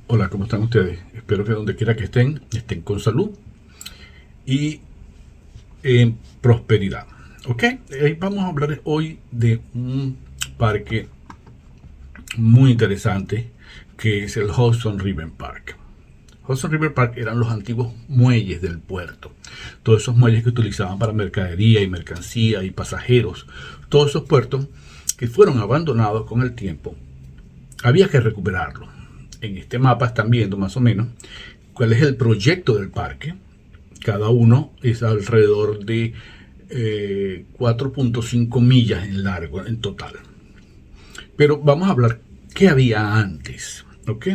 Hola, ¿cómo están ustedes? Espero que donde quiera que estén con salud y en prosperidad. ¿Ok? Vamos a hablar hoy de un parque muy interesante que es el Hudson River Park. Hudson River Park eran los antiguos muelles del puerto. Todos esos muelles que utilizaban para mercadería y mercancía y pasajeros. Todos esos puertos que fueron abandonados con el tiempo. Había que recuperarlos. En este mapa están viendo más o menos cuál es el proyecto del parque. Cada uno es alrededor de 4.5 millas en largo en total. Pero vamos a hablar qué había antes. ¿Ok?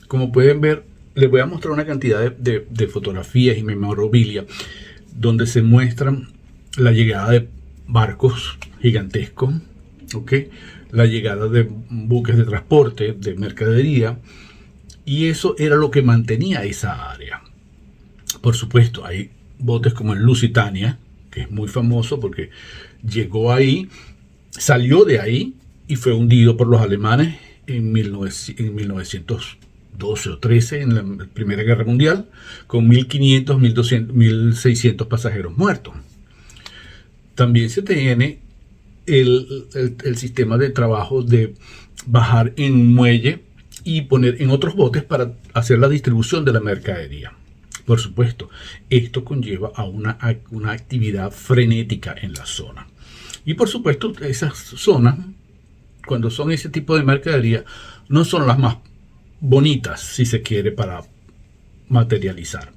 Como pueden ver, les voy a mostrar una cantidad de fotografías y memorabilia donde se muestran la llegada de barcos gigantescos. ¿Ok? La llegada de buques de transporte, de mercadería, y eso era lo que mantenía esa área. Por supuesto, hay botes como el Lusitania, que es muy famoso porque llegó ahí, salió de ahí y fue hundido por los alemanes en 1912 o 13, en la Primera Guerra Mundial, con 1.500, 1.200, 1.600 pasajeros muertos. También se tiene el sistema de trabajo de bajar en muelle y poner en otros botes para hacer la distribución de la mercadería. Por supuesto, esto conlleva a una actividad frenética en la zona. Y por supuesto, esas zonas, cuando son ese tipo de mercadería, no son las más bonitas, si se quiere, para materializar.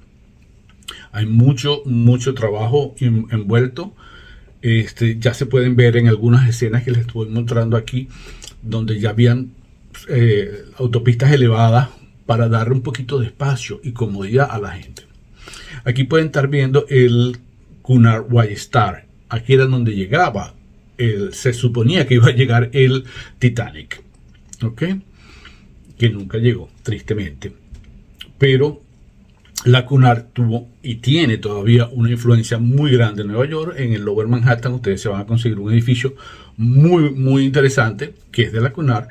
Hay mucho trabajo envuelto. Ya se pueden ver en algunas escenas que les estoy mostrando aquí, donde ya habían autopistas elevadas para dar un poquito de espacio y comodidad a la gente. Aquí pueden estar viendo el Cunard White Star. Aquí era donde llegaba, se suponía que iba a llegar el Titanic, ¿ok? Que nunca llegó, tristemente. Pero la Cunard tuvo y tiene todavía una influencia muy grande en Nueva York. En el Lower Manhattan ustedes se van a conseguir un edificio muy interesante que es de la Cunard.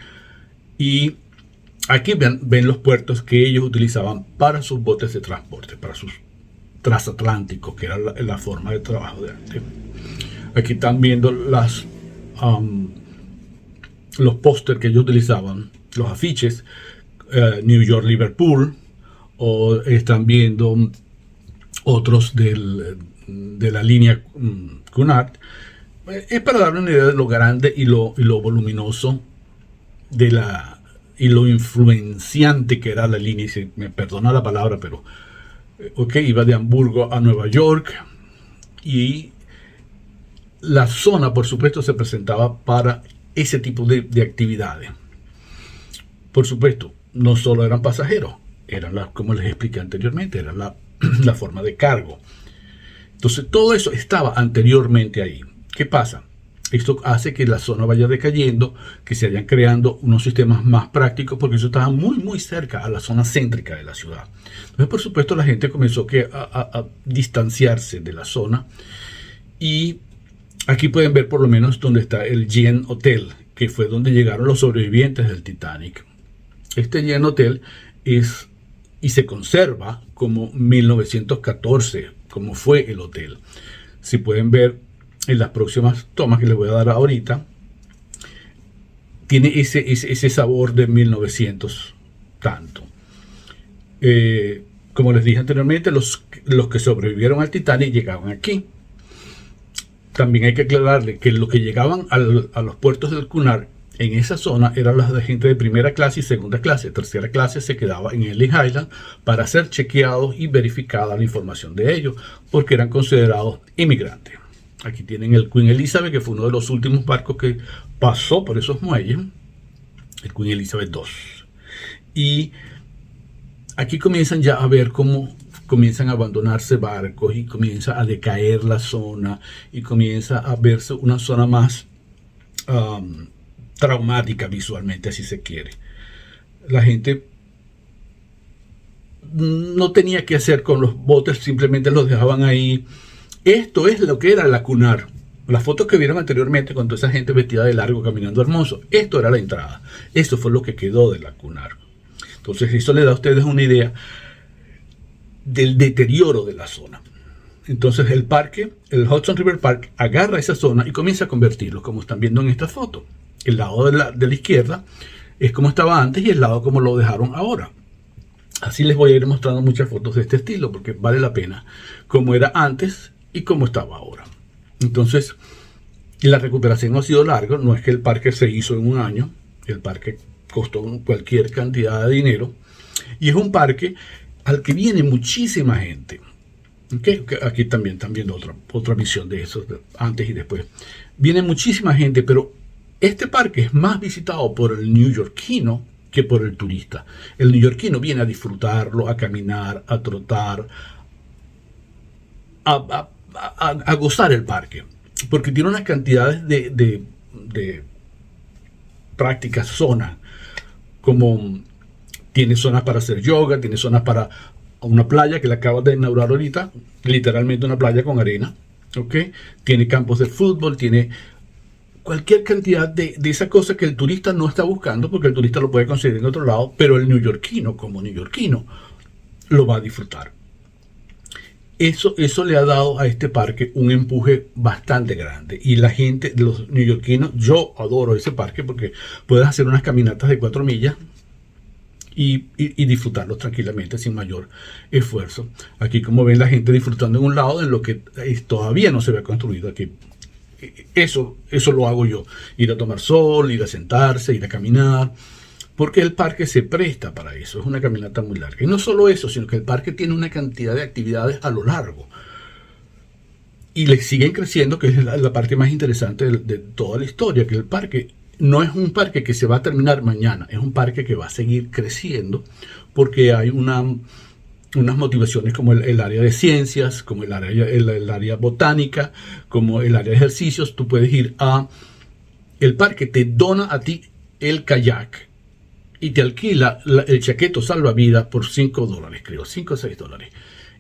Y aquí ven los puertos que ellos utilizaban para sus botes de transporte, para sus transatlánticos, que era la forma de trabajo de antes. Aquí están viendo los pósters que ellos utilizaban, los afiches, New York, Liverpool. O están viendo otros de la línea Cunard. Es para dar una idea de lo grande y lo voluminoso y lo influenciante que era la línea. Si me perdona la palabra, pero iba de Hamburgo a Nueva York, y la zona, por supuesto, se presentaba para ese tipo de actividades. Por supuesto, no solo eran pasajeros, eran como les expliqué anteriormente, era la forma de cargo. Entonces todo eso estaba anteriormente ahí. ¿Qué pasa? Esto hace que la zona vaya decayendo, que se vayan creando unos sistemas más prácticos, porque eso estaba muy cerca a la zona céntrica de la ciudad. Entonces, por supuesto, la gente comenzó a distanciarse de la zona. Y aquí pueden ver por lo menos donde está el Gien Hotel, que fue donde llegaron los sobrevivientes del Titanic. Este Gien Hotel es y se conserva como 1914, como fue el hotel. Si pueden ver en las próximas tomas que les voy a dar ahorita, tiene ese sabor de 1900 tanto. Como les dije anteriormente, los que sobrevivieron al Titanic llegaban aquí. También hay que aclararle que los que llegaban a los puertos del Cunard en esa zona eran las de gente de primera clase y segunda clase. Tercera clase se quedaba en Ellis Island para ser chequeados y verificada la información de ellos, porque eran considerados inmigrantes. Aquí tienen el Queen Elizabeth, que fue uno de los últimos barcos que pasó por esos muelles, el Queen Elizabeth II. Y aquí comienzan ya a ver cómo comienzan a abandonarse barcos y comienza a decaer la zona y comienza a verse una zona más traumática visualmente, así se quiere. La gente no tenía que hacer con los botes, simplemente los dejaban ahí. Esto es lo que era la Cunard. Las fotos que vieron anteriormente con toda esa gente vestida de largo caminando hermoso, esto era la entrada. Esto fue lo que quedó de la Cunard. Entonces eso le da a ustedes una idea del deterioro de la zona. Entonces el parque, el Hudson River Park, agarra esa zona y comienza a convertirlo, como están viendo en esta foto. El lado de la izquierda es como estaba antes y el lado como lo dejaron ahora. Así les voy a ir mostrando muchas fotos de este estilo porque vale la pena cómo era antes y cómo estaba ahora. Entonces, la recuperación ha sido larga. No es que el parque se hizo en un año. El parque costó cualquier cantidad de dinero. Y es un parque al que viene muchísima gente. ¿Okay? Aquí también están viendo otra visión de eso, antes y después. Viene muchísima gente, pero este parque es más visitado por el neoyorquino que por el turista. El neoyorquino viene a disfrutarlo, a caminar, a trotar, a gozar el parque, porque tiene unas cantidades de prácticas, zonas, como tiene zonas para hacer yoga, tiene zonas para una playa que la acabas de inaugurar ahorita, literalmente una playa con arena, ¿ok? Tiene campos de fútbol, tiene cualquier cantidad de esa cosa que el turista no está buscando, porque el turista lo puede conseguir en otro lado, pero el neoyorquino, como neoyorquino, lo va a disfrutar. Eso le ha dado a este parque un empuje bastante grande. Y la gente, los neoyorquinos, yo adoro ese parque porque puedes hacer unas caminatas de 4 millas y disfrutarlos tranquilamente sin mayor esfuerzo. Aquí, como ven, la gente disfrutando en un lado en lo que todavía no se ve construido aquí. Eso lo hago yo, ir a tomar sol, ir a sentarse, ir a caminar, porque el parque se presta para eso, es una caminata muy larga. Y no solo eso, sino que el parque tiene una cantidad de actividades a lo largo. Y le siguen creciendo, que es la parte más interesante de toda la historia, que el parque no es un parque que se va a terminar mañana, es un parque que va a seguir creciendo, porque hay unas motivaciones como el área de ciencias, como el área botánica, como el área de ejercicios. Tú puedes ir el parque te dona a ti el kayak y te alquila el chaqueto salvavidas por $5, creo, 5 o 6 dólares.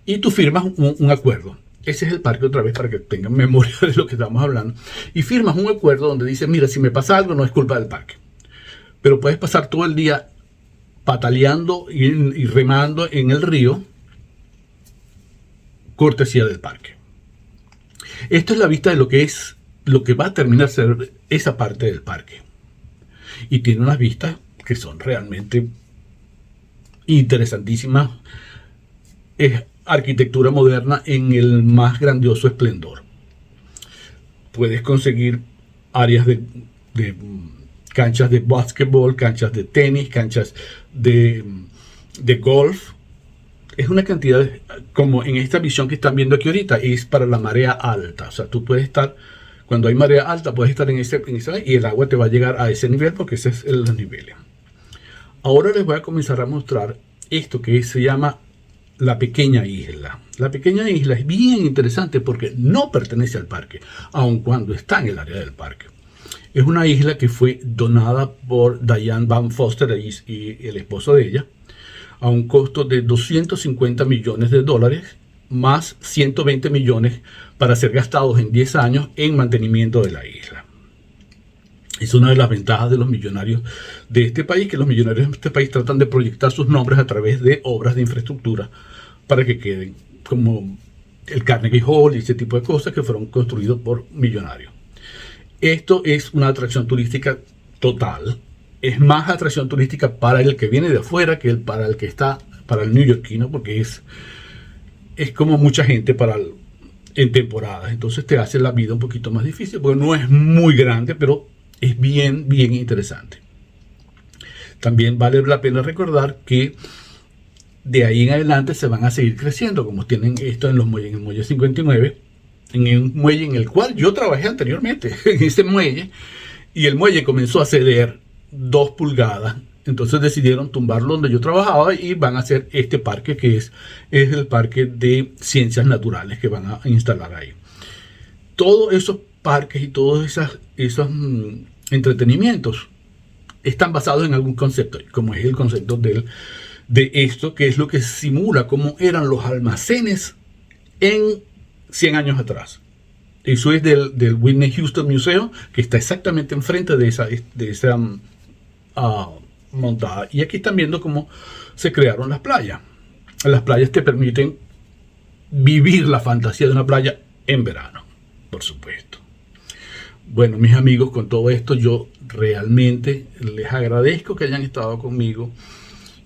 Y tú firmas un acuerdo. Ese es el parque, otra vez, para que tengan memoria de lo que estamos hablando. Y firmas un acuerdo donde dice, mira, si me pasa algo no es culpa del parque. Pero puedes pasar todo el día pataleando y remando en el río, cortesía del parque. Esto es la vista de lo que va a terminar ser esa parte del parque. Y tiene unas vistas que son realmente interesantísimas. Es arquitectura moderna en el más grandioso esplendor. Puedes conseguir áreas de canchas de básquetbol, canchas de tenis, canchas de golf. Es una cantidad, como en esta visión que están viendo aquí ahorita, es para la marea alta. O sea, tú puedes estar, cuando hay marea alta, puedes estar en ese y el agua te va a llegar a ese nivel, porque ese es el nivel. Ahora les voy a comenzar a mostrar esto que se llama la pequeña isla. La pequeña isla es bien interesante porque no pertenece al parque, aun cuando está en el área del parque. Es una isla que fue donada por Diane Van Foster y el esposo de ella, a un costo de $250 millones, más 120 millones para ser gastados en 10 años en mantenimiento de la isla. Es una de las ventajas de los millonarios de este país, que los millonarios de este país tratan de proyectar sus nombres a través de obras de infraestructura para que queden, como el Carnegie Hall y ese tipo de cosas que fueron construidos por millonarios. Esto es una atracción turística total. Es más atracción turística para el que viene de afuera que para el neoyorquino, porque es como mucha gente en temporadas. Entonces te hace la vida un poquito más difícil, porque no es muy grande, pero es bien, bien interesante. También vale la pena recordar que de ahí en adelante se van a seguir creciendo, como tienen esto en el muelle 59, en un muelle en el cual yo trabajé anteriormente, en ese muelle, y el muelle comenzó a ceder 2 pulgadas. Entonces decidieron tumbarlo donde yo trabajaba y van a hacer este parque, que es el parque de ciencias naturales que van a instalar ahí. Todos esos parques y todos esos entretenimientos están basados en algún concepto, como es el concepto de esto, que es lo que simula cómo eran los almacenes en 100 años atrás. Eso es del Whitney Houston Museum, que está exactamente enfrente de esa montada. Y aquí están viendo cómo se crearon las playas. Las playas te permiten vivir la fantasía de una playa en verano, por supuesto. Bueno, mis amigos, con todo esto yo realmente les agradezco que hayan estado conmigo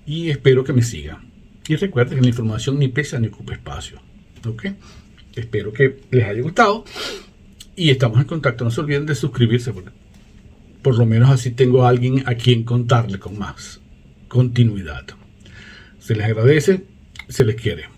y espero que me sigan. Y recuerden que la información ni pesa ni ocupa espacio. ¿Ok? Espero que les haya gustado y estamos en contacto. No se olviden de suscribirse porque por lo menos así tengo a alguien a quien contarle con más continuidad. Se les agradece, se les quiere.